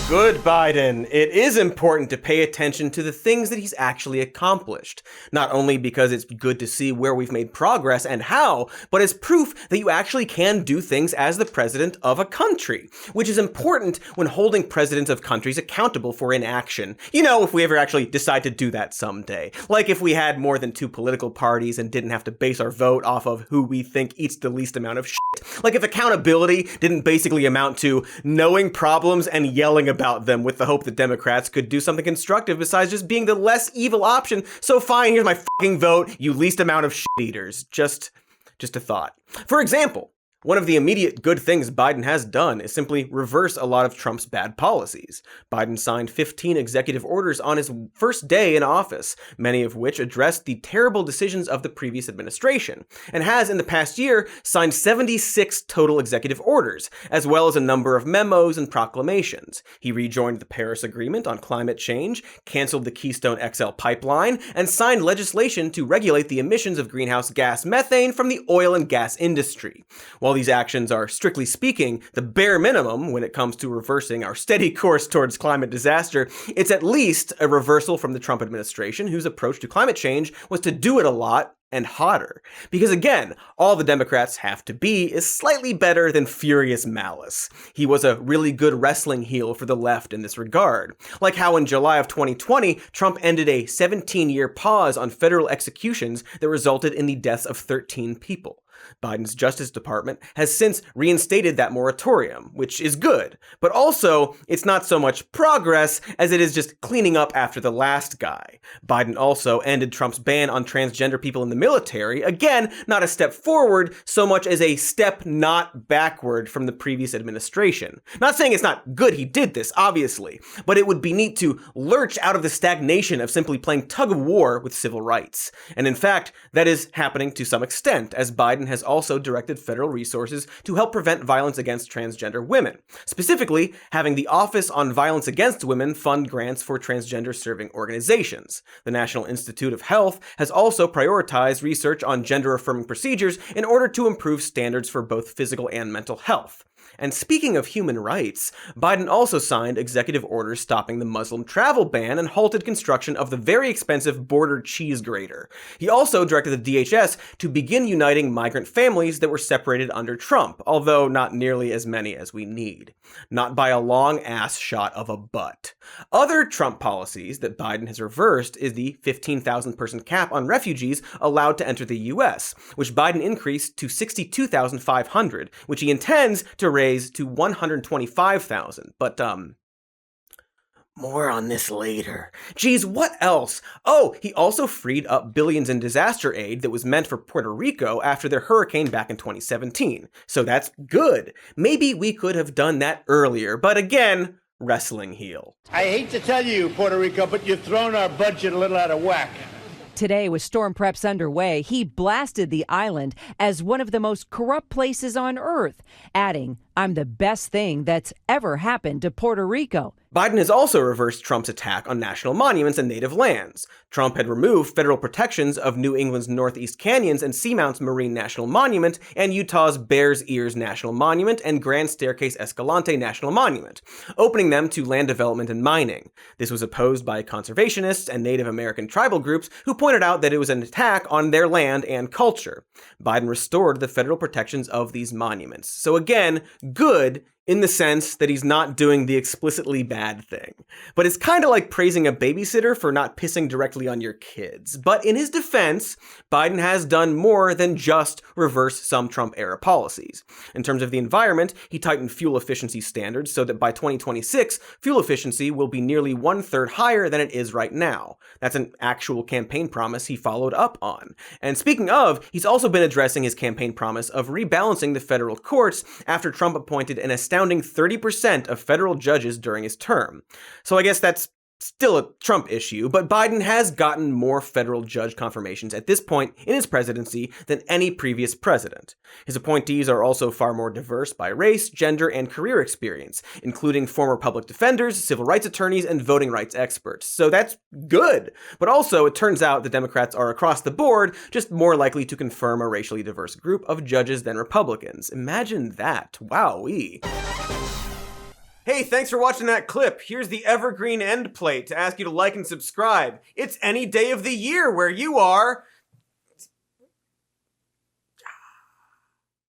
Good Biden. It is important to pay attention to the things that he's actually accomplished. Not only because it's good to see where we've made progress and how, but as proof that you actually can do things as the president of a country, which is important when holding presidents of countries accountable for inaction. You know, if we ever actually decide to do that someday. Like if we had more than 2 political parties and didn't have to base our vote off of who we think eats the least amount of shit. Like if accountability didn't basically amount to knowing problems and yelling about them with the hope that Democrats could do something constructive besides just being the less evil option. So fine, here's my fucking vote, you least amount of shit eaters. Just a thought. For example, one of the immediate good things Biden has done is simply reverse a lot of Trump's bad policies. Biden signed 15 executive orders on his first day in office, many of which addressed the terrible decisions of the previous administration, and has in the past year signed 76 total executive orders, as well as a number of memos and proclamations. He rejoined the Paris Agreement on climate change, canceled the Keystone XL pipeline, and signed legislation to regulate the emissions of greenhouse gas methane from the oil and gas industry. While these actions are, strictly speaking, the bare minimum when it comes to reversing our steady course towards climate disaster, it's at least a reversal from the Trump administration, whose approach to climate change was to do it a lot and hotter. Because again, all the Democrats have to be is slightly better than furious malice. He was a really good wrestling heel for the left in this regard. Like how in July of 2020, Trump ended a 17-year pause on federal executions that resulted in the deaths of 13 people. Biden's Justice Department has since reinstated that moratorium, which is good. But also, it's not so much progress as it is just cleaning up after the last guy. Biden also ended Trump's ban on transgender people in the military. Again, not a step forward so much as a step not backward from the previous administration. Not saying it's not good he did this, obviously, but it would be neat to lurch out of the stagnation of simply playing tug of war with civil rights. And in fact, that is happening to some extent, as Biden has also directed federal resources to help prevent violence against transgender women. Specifically, having the Office on Violence Against Women fund grants for transgender-serving organizations. The National Institute of Health has also prioritized research on gender-affirming procedures in order to improve standards for both physical and mental health. And speaking of human rights, Biden also signed executive orders stopping the Muslim travel ban and halted construction of the very expensive border cheese grater. He also directed the DHS to begin uniting migrant families that were separated under Trump, although not nearly as many as we need. Not by a long ass shot of a butt. Other Trump policies that Biden has reversed is the 15,000 person cap on refugees allowed to enter the US, which Biden increased to 62,500, which he intends to raise to 125,000, but more on this later. Geez, what else? Oh, he also freed up billions in disaster aid that was meant for Puerto Rico after their hurricane back in 2017. So that's good. Maybe we could have done that earlier, but again, wrestling heel. I hate to tell you, Puerto Rico, but you've thrown our budget a little out of whack. Today, with storm preps underway, he blasted the island as one of the most corrupt places on Earth, adding, "I'm the best thing that's ever happened to Puerto Rico." Biden has also reversed Trump's attack on national monuments and native lands. Trump had removed federal protections of New England's Northeast Canyons and Seamounts Marine National Monument and Utah's Bears Ears National Monument and Grand Staircase Escalante National Monument, opening them to land development and mining. This was opposed by conservationists and Native American tribal groups who pointed out that it was an attack on their land and culture. Biden restored the federal protections of these monuments. So again, good in the sense that he's not doing the explicitly bad thing. But it's kind of like praising a babysitter for not pissing directly on your kids. But in his defense, Biden has done more than just reverse some Trump-era policies. In terms of the environment, he tightened fuel efficiency standards so that by 2026, fuel efficiency will be nearly 1/3 higher than it is right now. That's an actual campaign promise he followed up on. And speaking of, he's also been addressing his campaign promise of rebalancing the federal courts after Trump appointed an astounding 30% of federal judges during his term. So I guess that's still a Trump issue, but Biden has gotten more federal judge confirmations at this point in his presidency than any previous president. His appointees are also far more diverse by race, gender, and career experience, including former public defenders, civil rights attorneys, and voting rights experts. So that's good. But also, it turns out the Democrats are across the board just more likely to confirm a racially diverse group of judges than Republicans. Imagine that. Wowee. Hey, thanks for watching that clip. Here's the evergreen end plate to ask you to like and subscribe. It's any day of the year where you are.